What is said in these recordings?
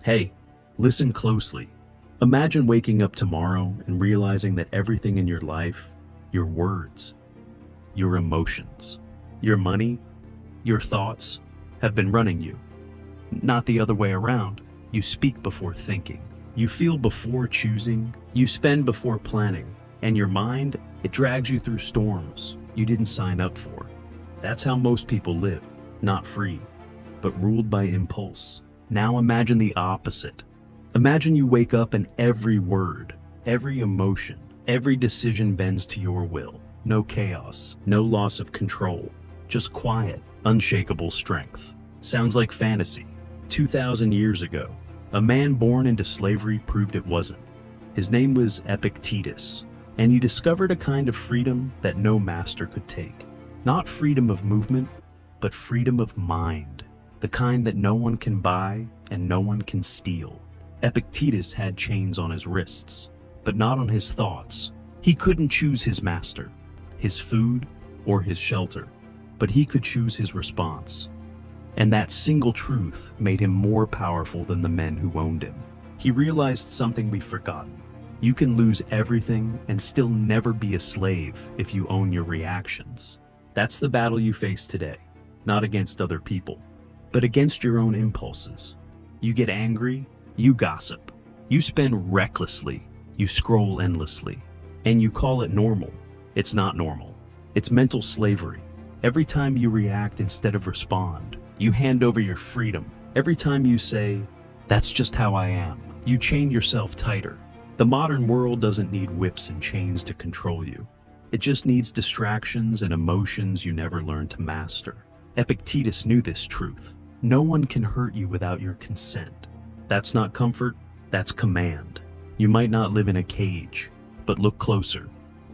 Hey, listen closely. Imagine waking up tomorrow and realizing that everything in your life, your words, your emotions, your money, your thoughts, have been running you. Not the other way around. You speak before thinking. You feel before choosing. You spend before planning. And your mind, it drags you through storms you didn't sign up for. That's how most people live, not free, but ruled by impulse. Now imagine the opposite. Imagine you wake up and every word, every emotion, every decision bends to your will. No chaos, no loss of control, just quiet, unshakable strength. Sounds like fantasy. 2,000 years ago, a man born into slavery proved it wasn't. His name was Epictetus, and he discovered a kind of freedom that no master could take. Not freedom of movement, but freedom of mind. The kind that no one can buy and no one can steal. Epictetus had chains on his wrists, but not on his thoughts. He couldn't choose his master, his food, or his shelter, but he could choose his response. And that single truth made him more powerful than the men who owned him. He realized something we've forgotten. You can lose everything and still never be a slave if you own your reactions. That's the battle you face today, not against other people, but against your own impulses. You get angry, you gossip, you spend recklessly, you scroll endlessly, and you call it normal. It's not normal. It's mental slavery. Every time you react instead of respond, you hand over your freedom. Every time you say, "That's just how I am," you chain yourself tighter. The modern world doesn't need whips and chains to control you. It just needs distractions and emotions you never learned to master. Epictetus knew this truth. No one can hurt you without your consent. That's not comfort, that's command. You might not live in a cage, but look closer.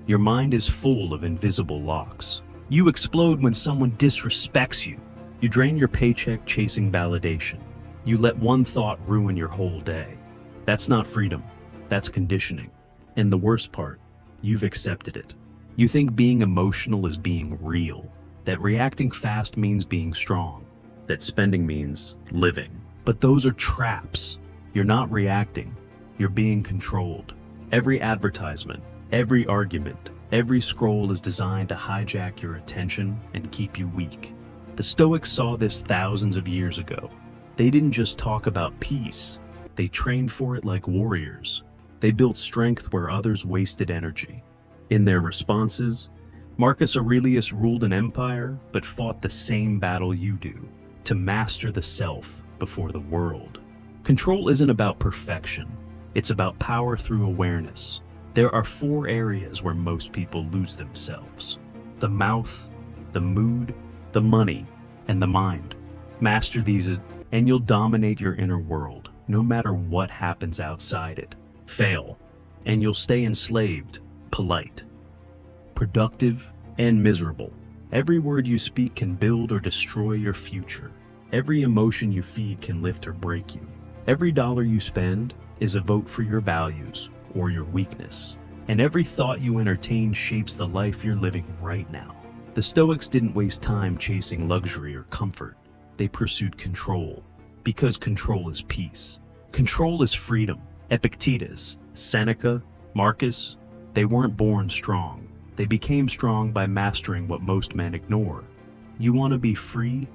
Your mind is full of invisible locks. You explode when someone disrespects you. You drain your paycheck chasing validation. You let one thought ruin your whole day. That's not freedom, that's conditioning. And the worst part, you've accepted it. You think being emotional is being real, that reacting fast means being strong, that spending means living. But those are traps. You're not reacting, you're being controlled. Every advertisement, every argument, every scroll is designed to hijack your attention and keep you weak. The Stoics saw this thousands of years ago. They didn't just talk about peace, they trained for it like warriors. They built strength where others wasted energy. In their responses, Marcus Aurelius ruled an empire but fought the same battle you do, to master the self before the world. Control isn't about perfection, it's about power through awareness. There are 4 areas where most people lose themselves: the mouth, the mood, the money, and the mind. Master these and you'll dominate your inner world, no matter what happens outside it. Fail, and you'll stay enslaved, polite, productive, and miserable. Every word you speak can build or destroy your future. Every emotion you feed can lift or break you. Every dollar you spend is a vote for your values or your weakness. And every thought you entertain shapes the life you're living right now. The Stoics didn't waste time chasing luxury or comfort. They pursued control, because control is peace. Control is freedom. Epictetus, Seneca, Marcus, they weren't born strong. They became strong by mastering what most men ignore. You want to be free?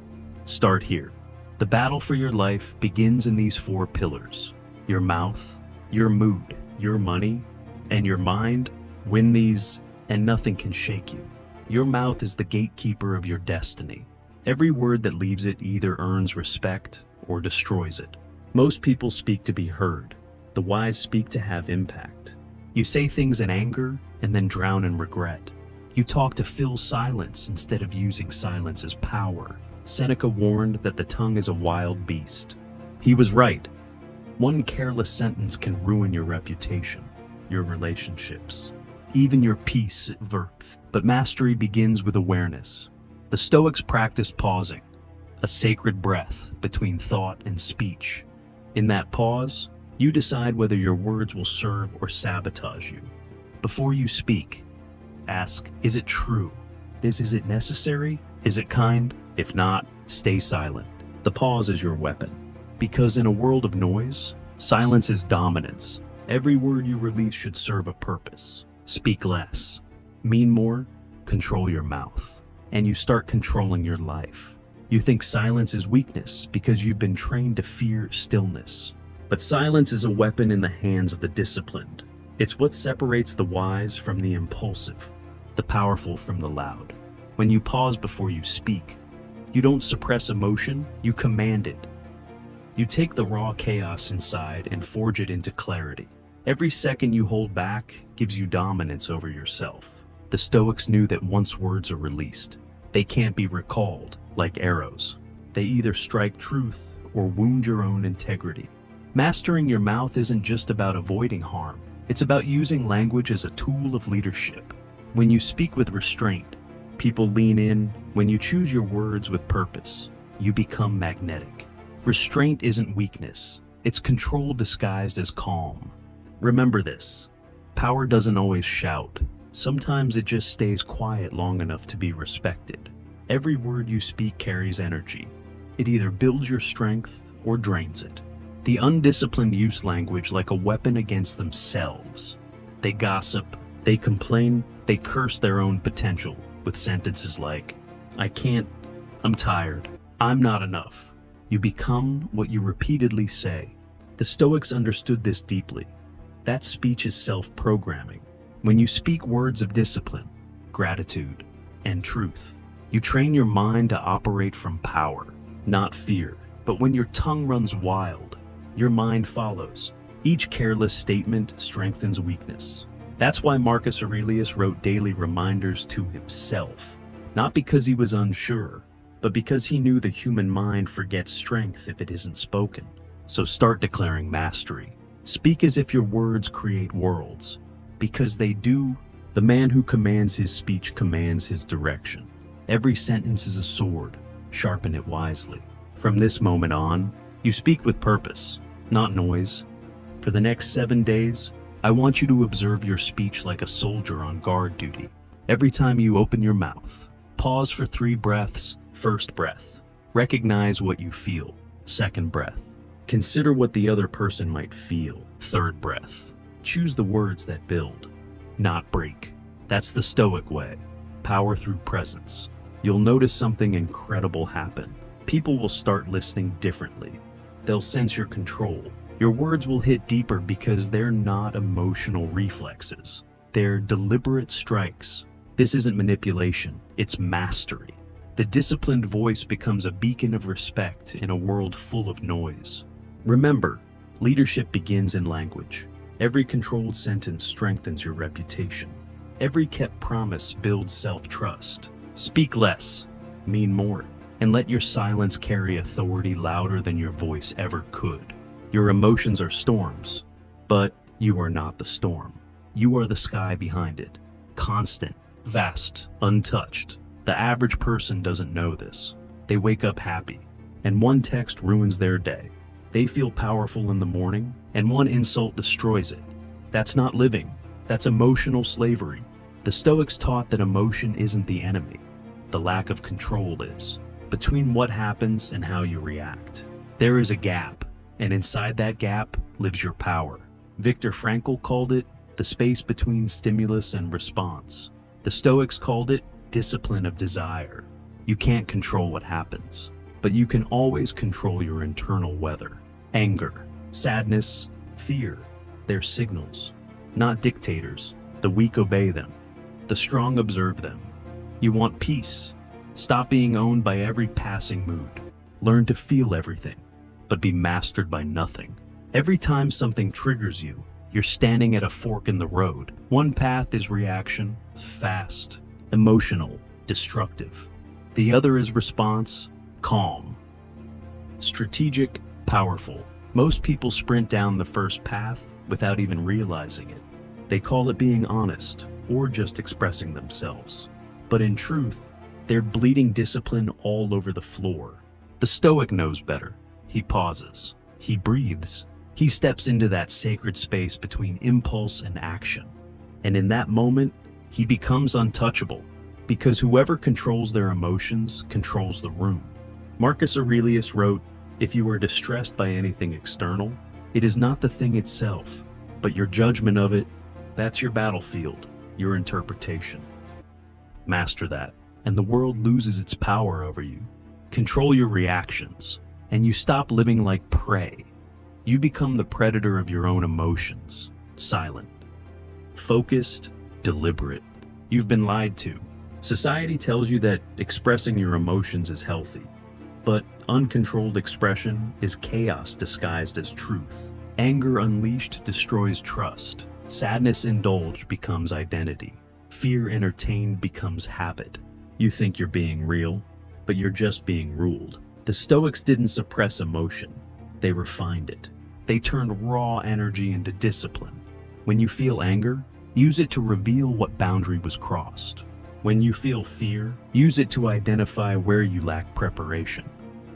Start here. The battle for your life begins in these 4 pillars: your mouth, your mood, your money, and your mind. Win these, and nothing can shake you. Your mouth is the gatekeeper of your destiny. Every word that leaves it either earns respect or destroys it. Most people speak to be heard. The wise speak to have impact. You say things in anger and then drown in regret. You talk to fill silence instead of using silence as power. Seneca warned that the tongue is a wild beast. He was right. One careless sentence can ruin your reputation, your relationships, even your peace at birth. But mastery begins with awareness. The Stoics practiced pausing, a sacred breath between thought and speech. In that pause, you decide whether your words will serve or sabotage you. Before you speak, ask, is it true? Is it necessary? Is it kind? If not, stay silent. The pause is your weapon. Because in a world of noise, silence is dominance. Every word you release should serve a purpose. Speak less, mean more, control your mouth, and you start controlling your life. You think silence is weakness because you've been trained to fear stillness. But silence is a weapon in the hands of the disciplined. It's what separates the wise from the impulsive, the powerful from the loud. When you pause before you speak, you don't suppress emotion, you command it. You take the raw chaos inside and forge it into clarity. Every second you hold back gives you dominance over yourself. The Stoics knew that once words are released, they can't be recalled like arrows. They either strike truth or wound your own integrity. Mastering your mouth isn't just about avoiding harm. It's about using language as a tool of leadership. When you speak with restraint, people lean in. When you choose your words with purpose, you become magnetic. Restraint isn't weakness. It's control disguised as calm. Remember this. Power doesn't always shout. Sometimes it just stays quiet long enough to be respected. Every word you speak carries energy. It either builds your strength or drains it. The undisciplined use language like a weapon against themselves. They gossip, they complain, they curse their own potential with sentences like, "I can't, I'm tired, I'm not enough." You become what you repeatedly say. The Stoics understood this deeply. That speech is self-programming. When you speak words of discipline, gratitude, and truth, you train your mind to operate from power, not fear. But when your tongue runs wild, your mind follows. Each careless statement strengthens weakness. That's why Marcus Aurelius wrote daily reminders to himself, not because he was unsure, but because he knew the human mind forgets strength if it isn't spoken. So start declaring mastery. Speak as if your words create worlds, because they do. The man who commands his speech commands his direction. Every sentence is a sword. Sharpen it wisely. From this moment on, you speak with purpose, not noise. For the next 7 days, I want you to observe your speech like a soldier on guard duty. Every time you open your mouth, pause for 3 breaths. First breath. Recognize what you feel. Second breath. Consider what the other person might feel. Third breath. Choose the words that build, not break. That's the Stoic way. Power through presence. You'll notice something incredible happen. People will start listening differently. They'll sense your control. Your words will hit deeper because they're not emotional reflexes. They're deliberate strikes. This isn't manipulation, it's mastery. The disciplined voice becomes a beacon of respect in a world full of noise. Remember, leadership begins in language. Every controlled sentence strengthens your reputation. Every kept promise builds self-trust. Speak less, mean more, and let your silence carry authority louder than your voice ever could. Your emotions are storms, but you are not the storm. You are the sky behind it. Constant, vast, untouched. The average person doesn't know this. They wake up happy, and one text ruins their day. They feel powerful in the morning, and one insult destroys it. That's not living. That's emotional slavery. The Stoics taught that emotion isn't the enemy. The lack of control is. Between what happens and how you react, there is a gap, and inside that gap lives your power. Viktor Frankl called it the space between stimulus and response. The Stoics called it discipline of desire. You can't control what happens, but you can always control your internal weather. Anger, sadness, fear, they're signals, not dictators. The weak obey them. The strong observe them. You want peace? Stop being owned by every passing mood. Learn to feel everything, but be mastered by nothing. Every time something triggers you, you're standing at a fork in the road. One path is reaction, fast, emotional, destructive. The other is response, calm, strategic, powerful. Most people sprint down the first path without even realizing it. They call it being honest or just expressing themselves. But in truth, they're bleeding discipline all over the floor. The Stoic knows better. He pauses. He breathes. He steps into that sacred space between impulse and action. And in that moment, he becomes untouchable, because whoever controls their emotions controls the room. Marcus Aurelius wrote, If you are distressed by anything external, it is not the thing itself, but your judgment of it. That's your battlefield, your interpretation. Master that, and the world loses its power over you. Control your reactions, and you stop living like prey. You become the predator of your own emotions, silent, focused, deliberate. You've been lied to. Society tells you that expressing your emotions is healthy, but uncontrolled expression is chaos disguised as truth. Anger unleashed destroys trust. Sadness indulged becomes identity. Fear entertained becomes habit. You think you're being real, but you're just being ruled. The Stoics didn't suppress emotion, they refined it. They turned raw energy into discipline. When you feel anger, use it to reveal what boundary was crossed. When you feel fear, use it to identify where you lack preparation.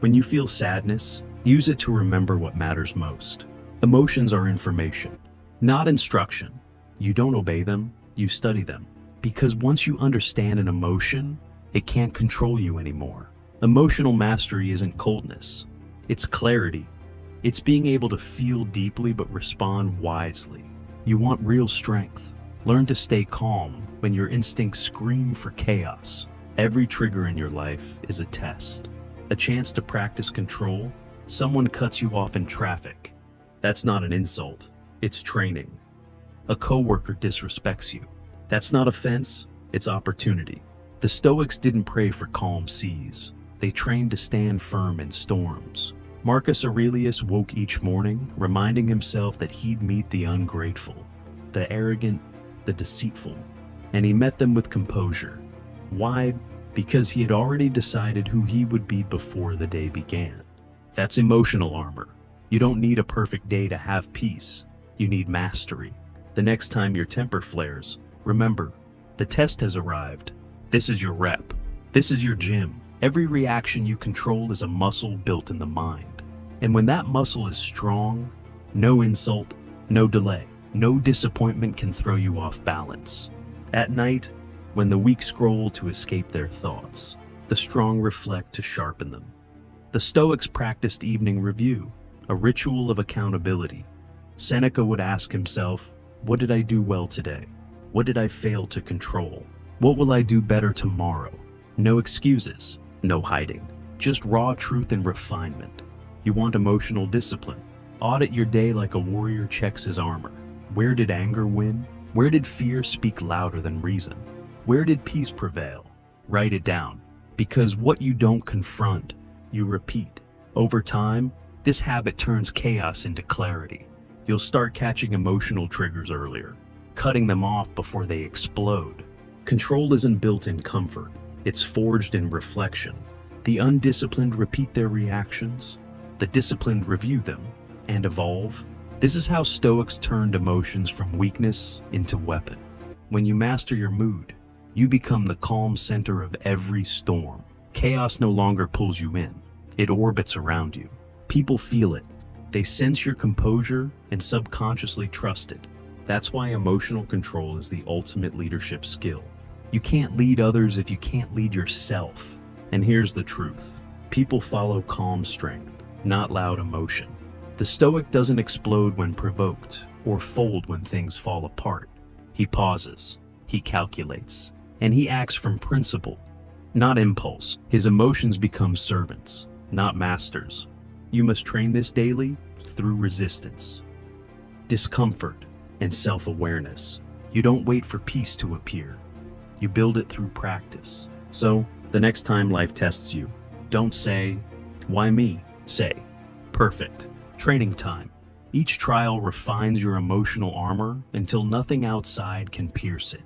When you feel sadness, use it to remember what matters most. Emotions are information, not instruction. You don't obey them, you study them. Because once you understand an emotion, it can't control you anymore. Emotional mastery isn't coldness, it's clarity. It's being able to feel deeply but respond wisely. You want real strength. Learn to stay calm when your instincts scream for chaos. Every trigger in your life is a test, a chance to practice control. Someone cuts you off in traffic. That's not an insult, it's training. A coworker disrespects you. That's not offense, it's opportunity. The Stoics didn't pray for calm seas. They trained to stand firm in storms. Marcus Aurelius woke each morning, reminding himself that he'd meet the ungrateful, the arrogant, the deceitful, and he met them with composure. Why? Because he had already decided who he would be before the day began. That's emotional armor. You don't need a perfect day to have peace. You need mastery. The next time your temper flares, remember, the test has arrived. This is your rep. This is your gym. Every reaction you control is a muscle built in the mind. And when that muscle is strong, no insult, no delay, no disappointment can throw you off balance. At night, when the weak scroll to escape their thoughts, the strong reflect to sharpen them. The Stoics practiced evening review, a ritual of accountability. Seneca would ask himself, what did I do well today? What did I fail to control? What will I do better tomorrow? No excuses, no hiding, just raw truth and refinement. You want emotional discipline? Audit your day like a warrior checks his armor. Where did anger win? Where did fear speak louder than reason? Where did peace prevail? Write it down, because what you don't confront, you repeat. Over time, this habit turns chaos into clarity. You'll start catching emotional triggers earlier, cutting them off before they explode. Control isn't built in comfort, it's forged in reflection. The undisciplined repeat their reactions, the disciplined review them, and evolve. This is how Stoics turned emotions from weakness into weapon. When you master your mood, you become the calm center of every storm. Chaos no longer pulls you in, it orbits around you. People feel it. They sense your composure and subconsciously trust it. That's why emotional control is the ultimate leadership skill. You can't lead others if you can't lead yourself. And here's the truth. People follow calm strength, not loud emotion. The Stoic doesn't explode when provoked or fold when things fall apart. He pauses, he calculates, and he acts from principle, not impulse. His emotions become servants, not masters. You must train this daily through resistance, discomfort, and self-awareness. You don't wait for peace to appear. You build it through practice. So, the next time life tests you, don't say, "Why me?" Say, "Perfect. Training time." Each trial refines your emotional armor until nothing outside can pierce it.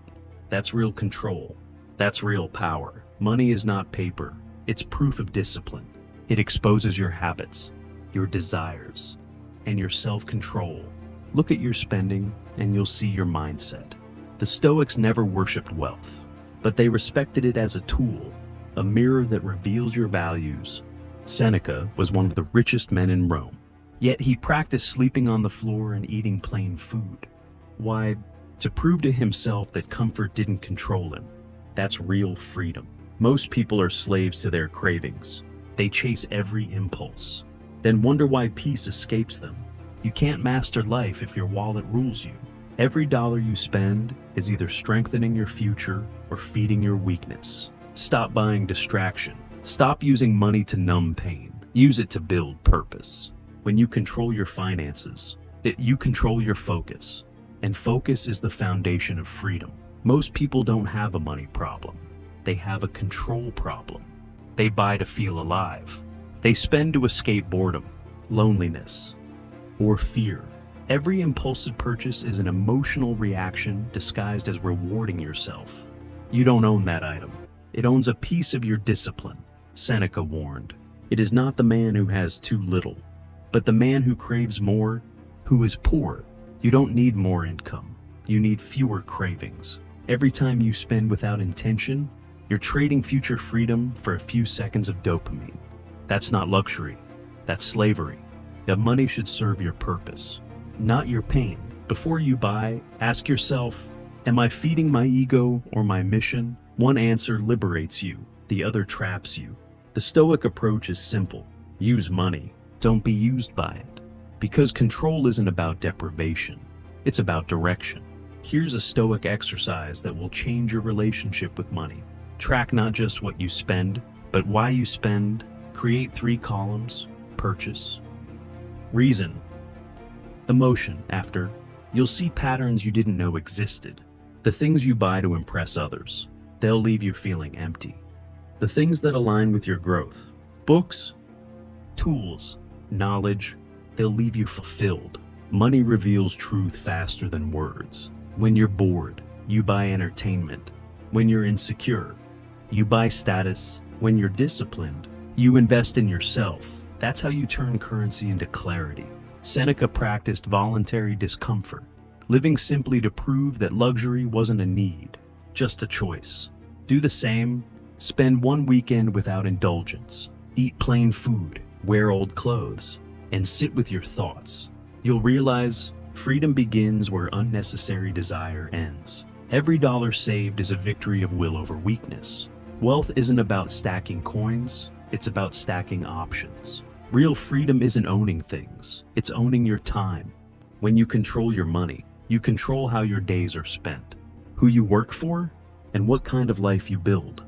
That's real control. That's real power. Money is not paper. It's proof of discipline. It exposes your habits, your desires, and your self-control. Look at your spending and you'll see your mindset. The Stoics never worshipped wealth, but they respected it as a tool, a mirror that reveals your values. Seneca was one of the richest men in Rome, yet he practiced sleeping on the floor and eating plain food. Why? To prove to himself that comfort didn't control him. That's real freedom. Most people are slaves to their cravings. They chase every impulse. then wonder why peace escapes them. You can't master life if your wallet rules you. Every dollar you spend is either strengthening your future or feeding your weakness. Stop buying distraction. Stop using money to numb pain. Use it to build purpose. When you control your finances, you control your focus. And focus is the foundation of freedom. Most people don't have a money problem. They have a control problem. They buy to feel alive. They spend to escape boredom, loneliness, or fear. Every impulsive purchase is an emotional reaction disguised as rewarding yourself. You don't own that item. It owns a piece of your discipline. Seneca warned, "It is not the man who has too little, but the man who craves more, who is poor." You don't need more income. You need fewer cravings. Every time you spend without intention, you're trading future freedom for a few seconds of dopamine. That's not luxury. That's slavery. Your money should serve your purpose, not your pain. Before you buy, ask yourself, am I feeding my ego or my mission? One answer liberates you, the other traps you. The Stoic approach is simple. Use money. Don't be used by it. Because control isn't about deprivation. It's about direction. Here's a Stoic exercise that will change your relationship with money. Track not just what you spend, but why you spend. Create 3 columns: purchase, reason, emotion. After, you'll see patterns you didn't know existed. The things you buy to impress others, they'll leave you feeling empty. The things that align with your growth, books, tools, knowledge, they'll leave you fulfilled. Money reveals truth faster than words. When you're bored, you buy entertainment. When you're insecure, you buy status. When you're disciplined, you invest in yourself. That's how you turn currency into clarity. Seneca practiced voluntary discomfort, living simply to prove that luxury wasn't a need, just a choice. Do the same. Spend one weekend without indulgence. Eat plain food, wear old clothes, and sit with your thoughts. You'll realize freedom begins where unnecessary desire ends. Every dollar saved is a victory of will over weakness. Wealth isn't about stacking coins, it's about stacking options. Real freedom isn't owning things, it's owning your time. When you control your money, you control how your days are spent, who you work for, and what kind of life you build.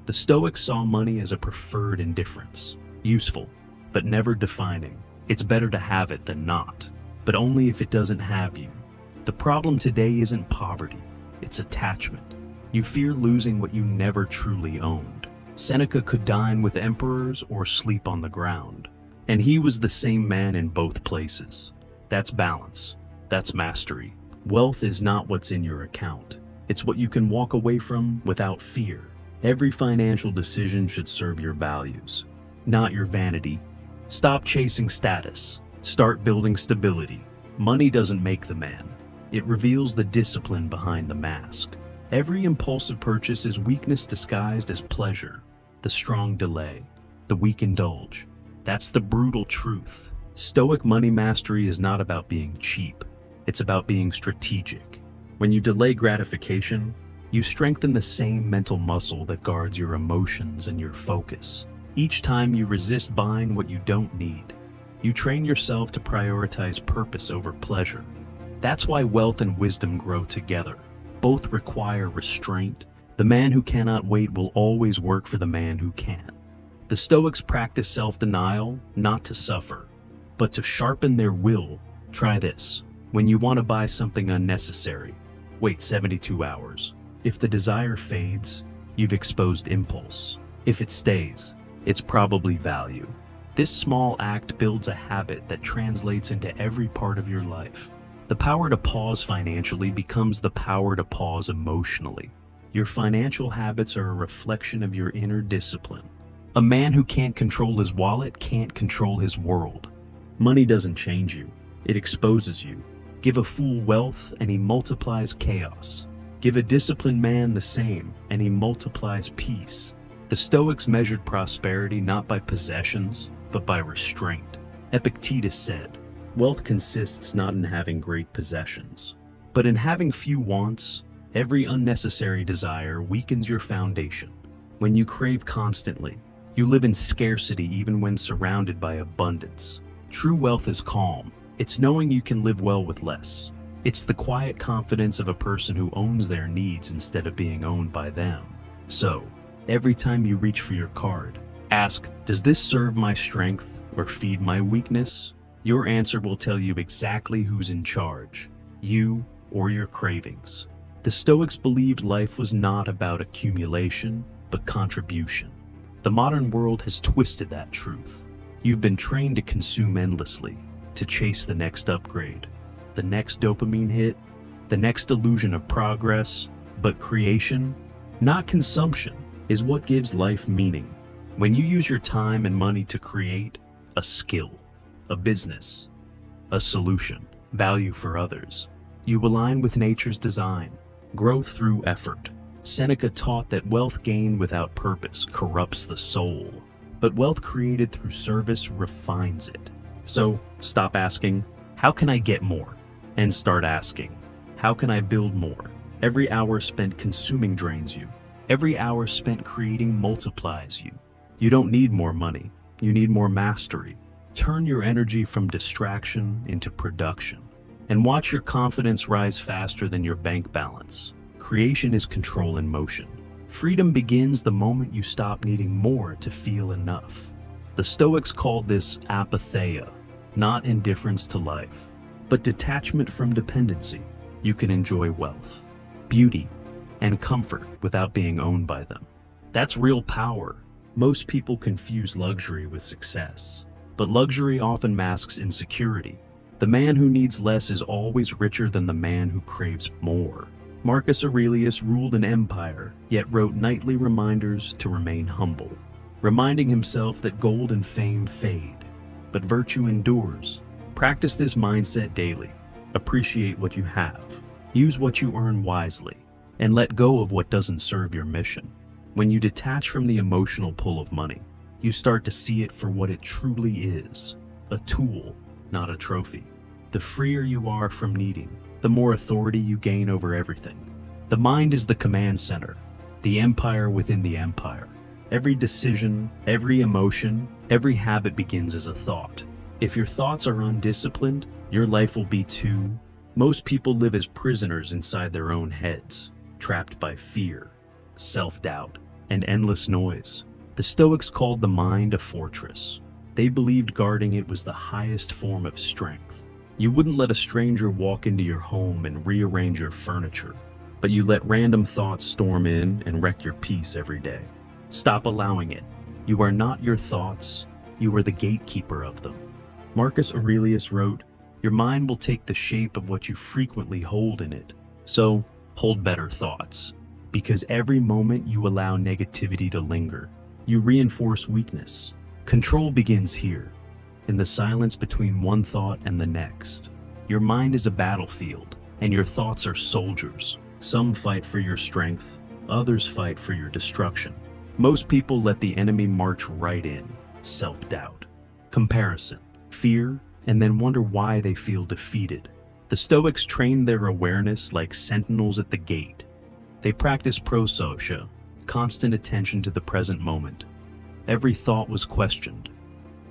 The Stoics saw money as a preferred indifference, useful, but never defining. It's better to have it than not, but only if it doesn't have you. The problem today isn't poverty, it's attachment. You fear losing what you never truly owned. Seneca could dine with emperors or sleep on the ground, and he was the same man in both places. That's balance. That's mastery. Wealth is not what's in your account. It's what you can walk away from without fear. Every financial decision should serve your values, not your vanity. Stop chasing status. Start building stability. Money doesn't make the man. It reveals the discipline behind the mask. Every impulsive purchase is weakness disguised as pleasure. The strong delay. The weak indulge. That's the brutal truth. Stoic money mastery is not about being cheap. It's about being strategic. When you delay gratification, you strengthen the same mental muscle that guards your emotions and your focus. Each time you resist buying what you don't need, you train yourself to prioritize purpose over pleasure. That's why wealth and wisdom grow together. Both require restraint. The man who cannot wait will always work for the man who can. The Stoics practice self-denial, not to suffer, but to sharpen their will. Try this. When you want to buy something unnecessary, wait 72 hours. If the desire fades, you've exposed impulse. If it stays, it's probably value. This small act builds a habit that translates into every part of your life. The power to pause financially becomes the power to pause emotionally. Your financial habits are a reflection of your inner discipline. A man who can't control his wallet can't control his world. Money doesn't change you, it exposes you. Give a fool wealth and he multiplies chaos. Give a disciplined man the same and he multiplies peace. The Stoics measured prosperity not by possessions, but by restraint. Epictetus said, "Wealth consists not in having great possessions, but in having few wants. Every unnecessary desire weakens your foundation. When you crave constantly, you live in scarcity even when surrounded by abundance. True wealth is calm. It's knowing you can live well with less. It's the quiet confidence of a person who owns their needs instead of being owned by them. So, every time you reach for your card, ask, does this serve my strength or feed my weakness? Your answer will tell you exactly who's in charge, you or your cravings. The Stoics believed life was not about accumulation, but contribution. The modern world has twisted that truth. You've been trained to consume endlessly, to chase the next upgrade, the next dopamine hit, the next illusion of progress, but creation, not consumption, is what gives life meaning. When you use your time and money to create a skill, a business, a solution, value for others, you align with nature's design, growth through effort. Seneca taught that wealth gained without purpose corrupts the soul, but wealth created through service refines it. So stop asking, how can I get more? And start asking, how can I build more? Every hour spent consuming drains you. Every hour spent creating multiplies you. You don't need more money. You need more mastery. Turn your energy from distraction into production, and watch your confidence rise faster than your bank balance. Creation is control in motion. Freedom begins the moment you stop needing more to feel enough. The Stoics called this apatheia, not indifference to life, but detachment from dependency. You can enjoy wealth, beauty, and comfort without being owned by them. That's real power. Most people confuse luxury with success, but luxury often masks insecurity. The man who needs less is always richer than the man who craves more. Marcus Aurelius ruled an empire, yet wrote nightly reminders to remain humble, reminding himself that gold and fame fade, but virtue endures. Practice this mindset daily. Appreciate what you have, use what you earn wisely, and let go of what doesn't serve your mission. When you detach from the emotional pull of money, you start to see it for what it truly is, a tool, not a trophy. The freer you are from needing, the more authority you gain over everything. The mind is the command center, the empire within the empire. Every decision, every emotion, every habit begins as a thought. If your thoughts are undisciplined, your life will be too. Most people live as prisoners inside their own heads, trapped by fear, self-doubt, and endless noise. The Stoics called the mind a fortress. They believed guarding it was the highest form of strength. You wouldn't let a stranger walk into your home and rearrange your furniture, but you let random thoughts storm in and wreck your peace every day. Stop allowing it. You are not your thoughts, you are the gatekeeper of them. Marcus Aurelius wrote, "Your mind will take the shape of what you frequently hold in it. So, hold better thoughts, because every moment you allow negativity to linger, you reinforce weakness. Control begins here, in the silence between one thought and the next. Your mind is a battlefield, and your thoughts are soldiers. Some fight for your strength, others fight for your destruction. Most people let the enemy march right in, self-doubt, comparison, fear, and then wonder why they feel defeated. The Stoics trained their awareness like sentinels at the gate. They practiced prosocia, constant attention to the present moment. Every thought was questioned.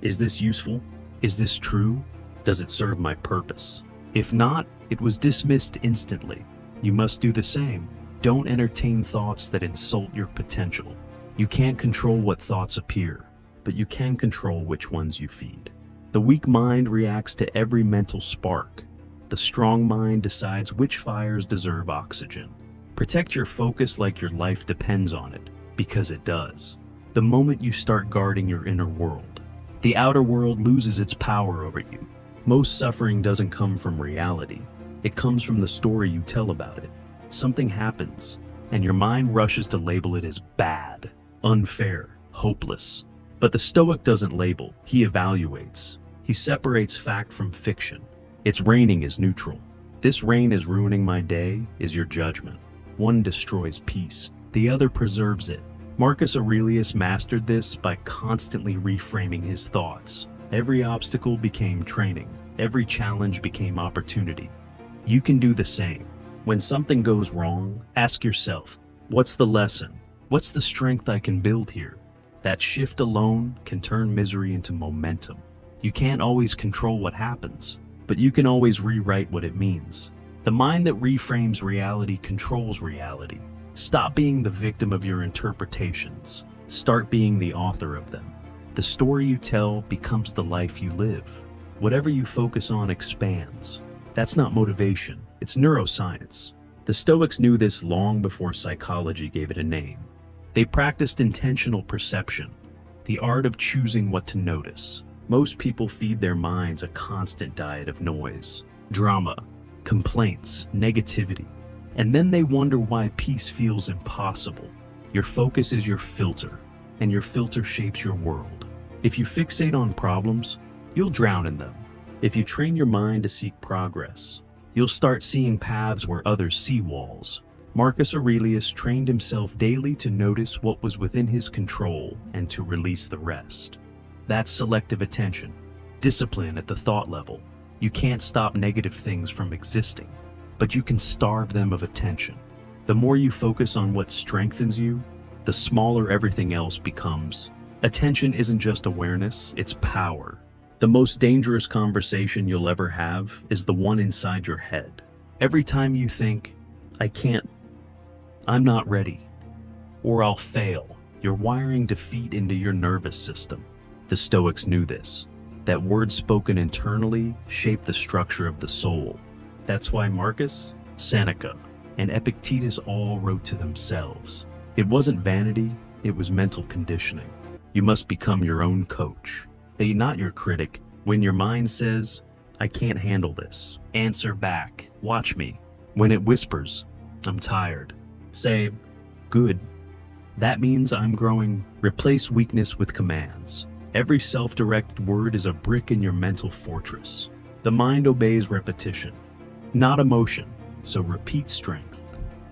Is this useful? Is this true? Does it serve my purpose? If not, it was dismissed instantly. You must do the same. Don't entertain thoughts that insult your potential. You can't control what thoughts appear, but you can control which ones you feed. The weak mind reacts to every mental spark. The strong mind decides which fires deserve oxygen. Protect your focus like your life depends on it, because it does. The moment you start guarding your inner world, the outer world loses its power over you. Most suffering doesn't come from reality. It comes from the story you tell about it. Something happens, and your mind rushes to label it as bad, unfair, hopeless. But the Stoic doesn't label, he evaluates. He separates fact from fiction. Its raining is neutral. This rain is ruining my day is your judgment. One destroys peace, the other preserves it. Marcus Aurelius mastered this by constantly reframing his thoughts. Every obstacle became training. Every challenge became opportunity. You can do the same. When something goes wrong, ask yourself, what's the lesson? What's the strength I can build here? That shift alone can turn misery into momentum. You can't always control what happens, but you can always rewrite what it means. The mind that reframes reality controls reality. Stop being the victim of your interpretations. Start being the author of them. The story you tell becomes the life you live. Whatever you focus on expands. That's not motivation, it's neuroscience. The Stoics knew this long before psychology gave it a name. They practiced intentional perception, the art of choosing what to notice. Most people feed their minds a constant diet of noise, drama, complaints, negativity, and then they wonder why peace feels impossible. Your focus is your filter, and your filter shapes your world. If you fixate on problems, you'll drown in them. If you train your mind to seek progress, you'll start seeing paths where others see walls. Marcus Aurelius trained himself daily to notice what was within his control and to release the rest. That's selective attention, discipline at the thought level. You can't stop negative things from existing, but you can starve them of attention. The more you focus on what strengthens you, the smaller everything else becomes. Attention isn't just awareness, it's power. The most dangerous conversation you'll ever have is the one inside your head. Every time you think, I can't, I'm not ready, or I'll fail, you're wiring defeat into your nervous system. The Stoics knew this, that words spoken internally shape the structure of the soul. That's why Marcus, Seneca, and Epictetus all wrote to themselves. It wasn't vanity, it was mental conditioning. You must become your own coach. They not your critic. When your mind says, I can't handle this, answer back, watch me. When it whispers, I'm tired, say, good. That means I'm growing. Replace weakness with commands. Every self-directed word is a brick in your mental fortress. The mind obeys repetition, not emotion. So repeat strength,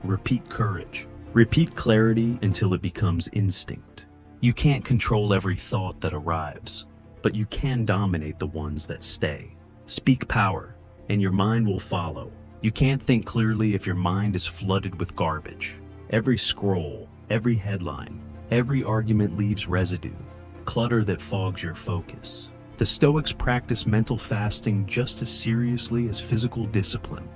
repeat courage, repeat clarity until it becomes instinct. You can't control every thought that arrives, but you can dominate the ones that stay. Speak power, and your mind will follow. You can't think clearly if your mind is flooded with garbage. Every scroll, every headline, every argument leaves residue, clutter that fogs your focus. The Stoics practiced mental fasting just as seriously as physical discipline.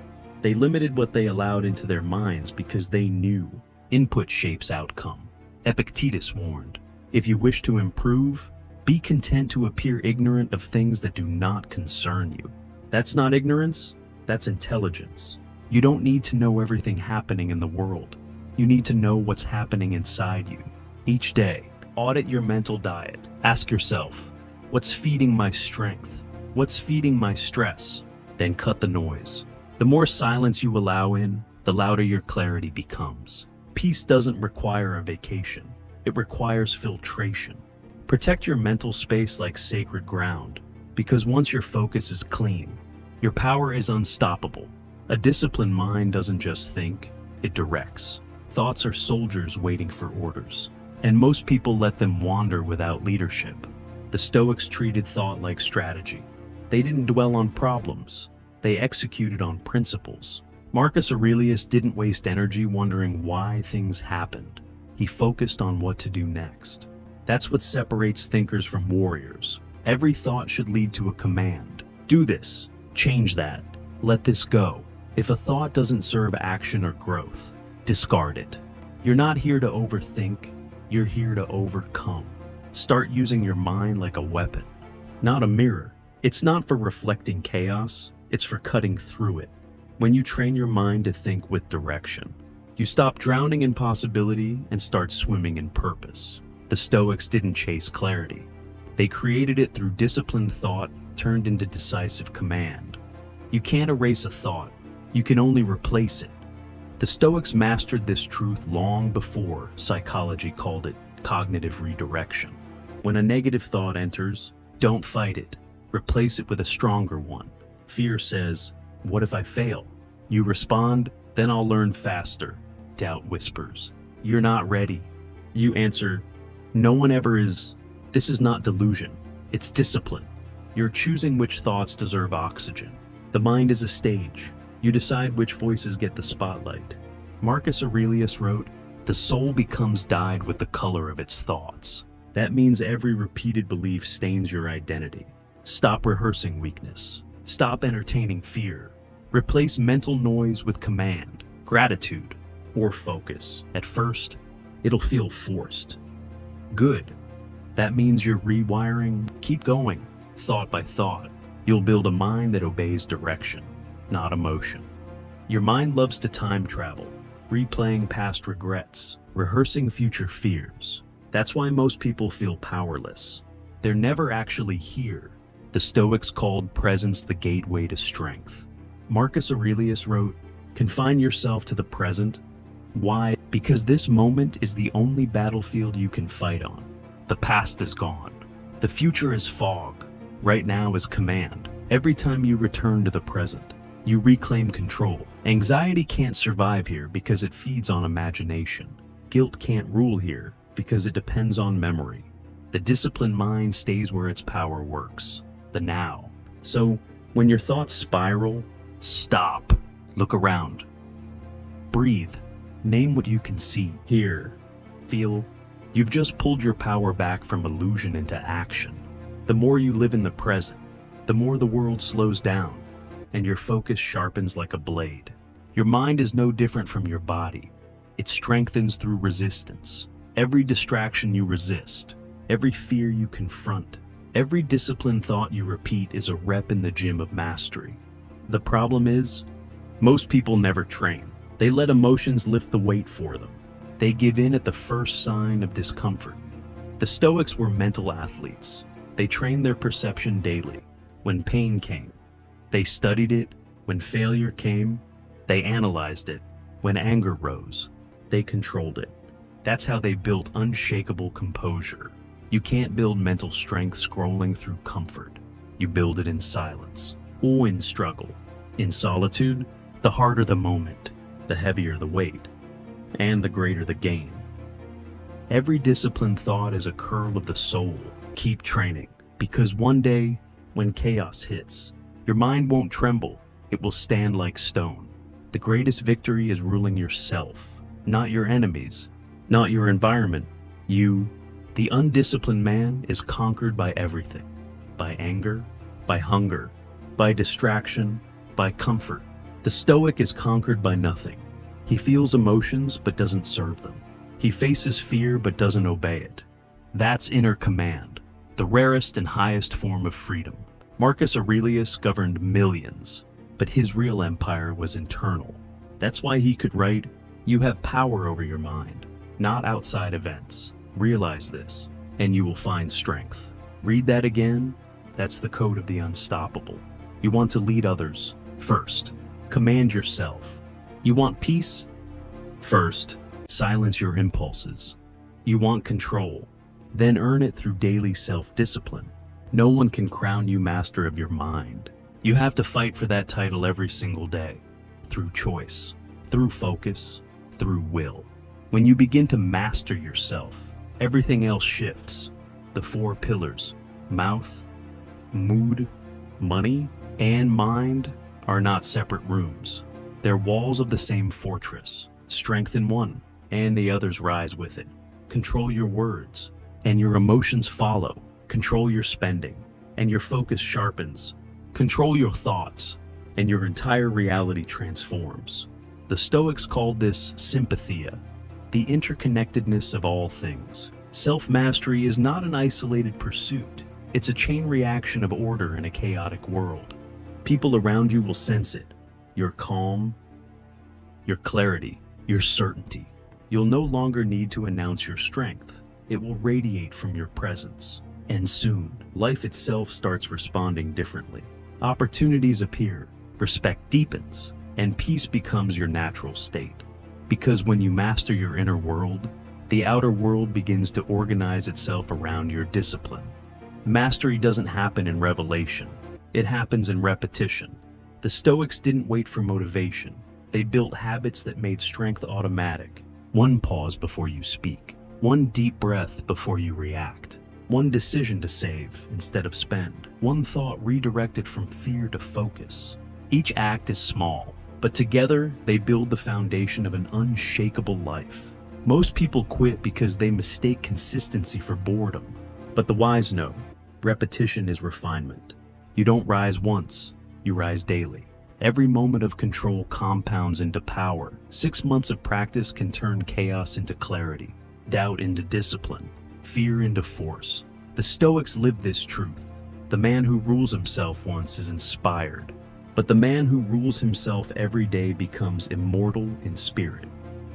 They limited what they allowed into their minds because they knew input shapes outcome. Epictetus warned, if you wish to improve, be content to appear ignorant of things that do not concern you. That's not ignorance, that's intelligence. You don't need to know everything happening in the world. You need to know what's happening inside you. Each day, audit your mental diet. Ask yourself, what's feeding my strength? What's feeding my stress? Then cut the noise. The more silence you allow in, the louder your clarity becomes. Peace doesn't require a vacation. It requires filtration. Protect your mental space like sacred ground, because once your focus is clean, your power is unstoppable. A disciplined mind doesn't just think, it directs. Thoughts are soldiers waiting for orders, and most people let them wander without leadership. The Stoics treated thought like strategy. They didn't dwell on problems. They executed on principles. Marcus Aurelius didn't waste energy wondering why things happened. He focused on what to do next. That's what separates thinkers from warriors. Every thought should lead to a command. Do this, change that, let this go. If a thought doesn't serve action or growth, discard it. You're not here to overthink, you're here to overcome. Start using your mind like a weapon, not a mirror. It's not for reflecting chaos, it's for cutting through it. When you train your mind to think with direction, you stop drowning in possibility and start swimming in purpose. The Stoics didn't chase clarity. They created it through disciplined thought turned into decisive command. You can't erase a thought, you can only replace it. The Stoics mastered this truth long before psychology called it cognitive redirection. When a negative thought enters, don't fight it. Replace it with a stronger one. Fear says, what if I fail? You respond, then I'll learn faster. Doubt whispers, you're not ready. You answer, no one ever is. This is not delusion, it's discipline. You're choosing which thoughts deserve oxygen. The mind is a stage. You decide which voices get the spotlight. Marcus Aurelius wrote, the soul becomes dyed with the color of its thoughts. That means every repeated belief stains your identity. Stop rehearsing weakness. Stop entertaining fear. Replace mental noise with command, gratitude, or focus. At first, it'll feel forced. Good. That means you're rewiring. Keep going, thought by thought. You'll build a mind that obeys direction, not emotion. Your mind loves to time travel, replaying past regrets, rehearsing future fears. That's why most people feel powerless. They're never actually here. The Stoics called presence the gateway to strength. Marcus Aurelius wrote, "Confine yourself to the present." Why? Because this moment is the only battlefield you can fight on. The past is gone. The future is fog. Right now is command. Every time you return to the present, you reclaim control. Anxiety can't survive here because it feeds on imagination. Guilt can't rule here because it depends on memory. The disciplined mind stays where its power works, the now. So, when your thoughts spiral, stop. Look around. Breathe. Name what you can see, hear, feel. You've just pulled your power back from illusion into action. The more you live in the present, the more the world slows down, and your focus sharpens like a blade. Your mind is no different from your body. It strengthens through resistance. Every distraction you resist, every fear you confront, every disciplined thought you repeat is a rep in the gym of mastery. The problem is, most people never train. They let emotions lift the weight for them. They give in at the first sign of discomfort. The Stoics were mental athletes. They trained their perception daily. When pain came, they studied it. When failure came, they analyzed it. When anger rose, they controlled it. That's how they built unshakable composure. You can't build mental strength scrolling through comfort. You build it in silence, or in struggle. In solitude, the harder the moment, the heavier the weight, and the greater the gain. Every disciplined thought is a curl of the soul. Keep training, because one day, when chaos hits, your mind won't tremble, it will stand like stone. The greatest victory is ruling yourself, not your enemies, not your environment. You, the undisciplined man, is conquered by everything. By anger, by hunger, by distraction, by comfort. The Stoic is conquered by nothing. He feels emotions but doesn't serve them. He faces fear but doesn't obey it. That's inner command, the rarest and highest form of freedom. Marcus Aurelius governed millions, but his real empire was internal. That's why he could write, "You have power over your mind, not outside events. Realize this, and you will find strength." Read that again. That's the code of the unstoppable. You want to lead others? First, command yourself. You want peace? First, silence your impulses. You want control? Then earn it through daily self-discipline. No one can crown you master of your mind. You have to fight for that title every single day, through choice, through focus, through will. When you begin to master yourself, everything else shifts. The four pillars, mouth, mood, money, and mind, are not separate rooms. They're walls of the same fortress. Strengthen one, and the others rise with it. Control your words, and your emotions follow. Control your spending, and your focus sharpens. Control your thoughts, and your entire reality transforms. The Stoics called this sympathia, the interconnectedness of all things. Self-mastery is not an isolated pursuit. It's a chain reaction of order in a chaotic world. People around you will sense it. Your calm, your clarity, your certainty. You'll no longer need to announce your strength. It will radiate from your presence. And soon, life itself starts responding differently. Opportunities appear, respect deepens, and peace becomes your natural state. Because when you master your inner world, the outer world begins to organize itself around your discipline. Mastery doesn't happen in revelation. It happens in repetition. The Stoics didn't wait for motivation. They built habits that made strength automatic. One pause before you speak. One deep breath before you react. One decision to save instead of spend. One thought redirected from fear to focus. Each act is small, but together they build the foundation of an unshakable life. Most people quit because they mistake consistency for boredom. But the wise know, repetition is refinement. You don't rise once, you rise daily. Every moment of control compounds into power. 6 months of practice can turn chaos into clarity, doubt into discipline, fear into force. The Stoics lived this truth. The man who rules himself once is inspired, but the man who rules himself every day becomes immortal in spirit.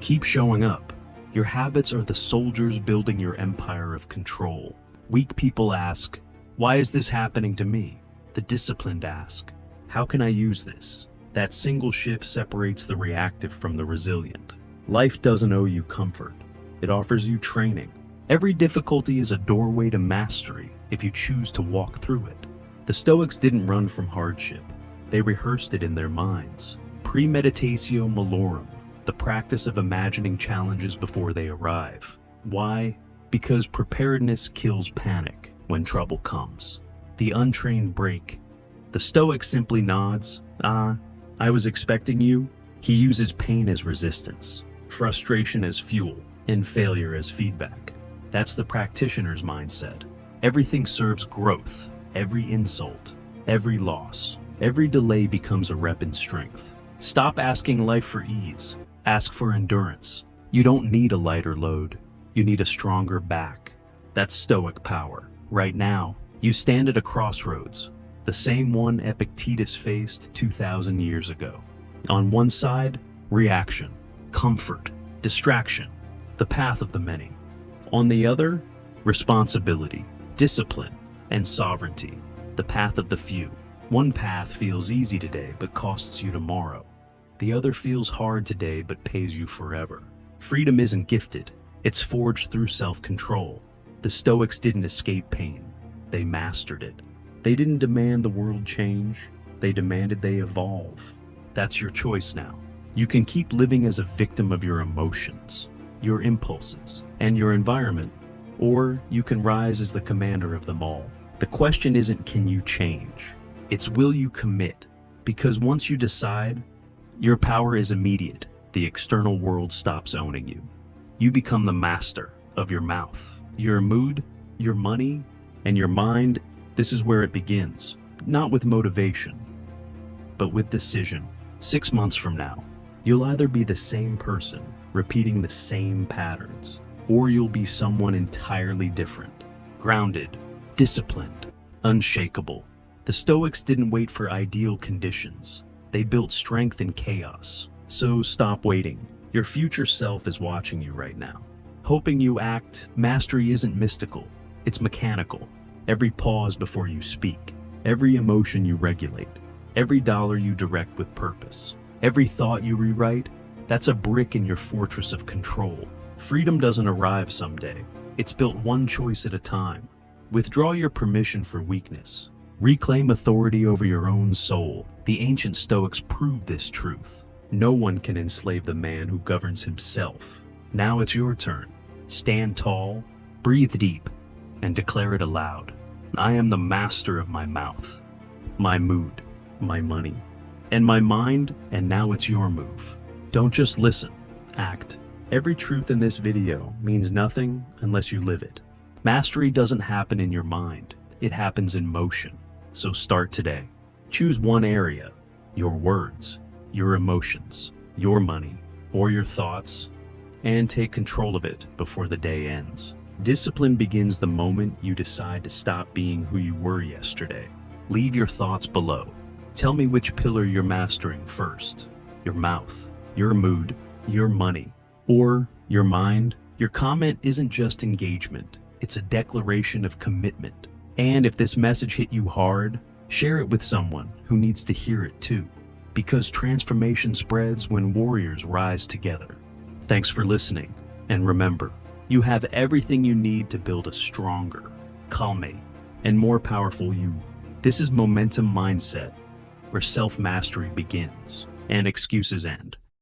Keep showing up. Your habits are the soldiers building your empire of control. Weak people ask, "Why is this happening to me?" The disciplined ask, "How can I use this?" That single shift separates the reactive from the resilient. Life doesn't owe you comfort. It offers you training. Every difficulty is a doorway to mastery if you choose to walk through it. The Stoics didn't run from hardship. They rehearsed it in their minds. Premeditatio malorum, the practice of imagining challenges before they arrive. Why? Because preparedness kills panic when trouble comes. The untrained break. The Stoic simply nods, I was expecting you." He uses pain as resistance, frustration as fuel, and failure as feedback. That's the practitioner's mindset. Everything serves growth. Every insult, every loss, every delay becomes a rep in strength. Stop asking life for ease. Ask for endurance. You don't need a lighter load. You need a stronger back. That's Stoic power. Right now, you stand at a crossroads, the same one Epictetus faced 2,000 years ago. On one side, reaction, comfort, distraction, the path of the many. On the other, responsibility, discipline, and sovereignty, the path of the few. One path feels easy today but costs you tomorrow. The other feels hard today but pays you forever. Freedom isn't gifted, it's forged through self-control. The Stoics didn't escape pain, they mastered it. They didn't demand the world change, they demanded they evolve. That's your choice now. You can keep living as a victim of your emotions, your impulses, and your environment, or you can rise as the commander of them all. The question isn't can you change, it's will you commit? Because once you decide, your power is immediate. The external world stops owning you. You become the master of your mouth, your mood, your money, and your mind. This is where it begins, not with motivation, but with decision. 6 months from now, you'll either be the same person, repeating the same patterns, or you'll be someone entirely different, grounded, disciplined, unshakable. The Stoics didn't wait for ideal conditions. They built strength in chaos. So stop waiting. Your future self is watching you right now, hoping you act. Mastery isn't mystical, it's mechanical. Every pause before you speak, every emotion you regulate, every dollar you direct with purpose, every thought you rewrite, that's a brick in your fortress of control. Freedom doesn't arrive someday. It's built one choice at a time. Withdraw your permission for weakness. Reclaim authority over your own soul. The ancient Stoics proved this truth. No one can enslave the man who governs himself. Now it's your turn. Stand tall, breathe deep, and declare it aloud. I am the master of my mouth, my mood, my money, and my mind, and now it's your move. Don't just listen, act. Every truth in this video means nothing unless you live it. Mastery doesn't happen in your mind, it happens in motion. So start today. Choose one area, your words, your emotions, your money, or your thoughts, and take control of it before the day ends. Discipline begins the moment you decide to stop being who you were yesterday. Leave your thoughts below. Tell me which pillar you're mastering first. Your mouth, your mood, your money, or your mind. Your comment isn't just engagement, it's a declaration of commitment. And if this message hit you hard, share it with someone who needs to hear it too. Because transformation spreads when warriors rise together. Thanks for listening, and remember, you have everything you need to build a stronger, calmer, and more powerful you. This is Momentum Mindset, where self-mastery begins and excuses end.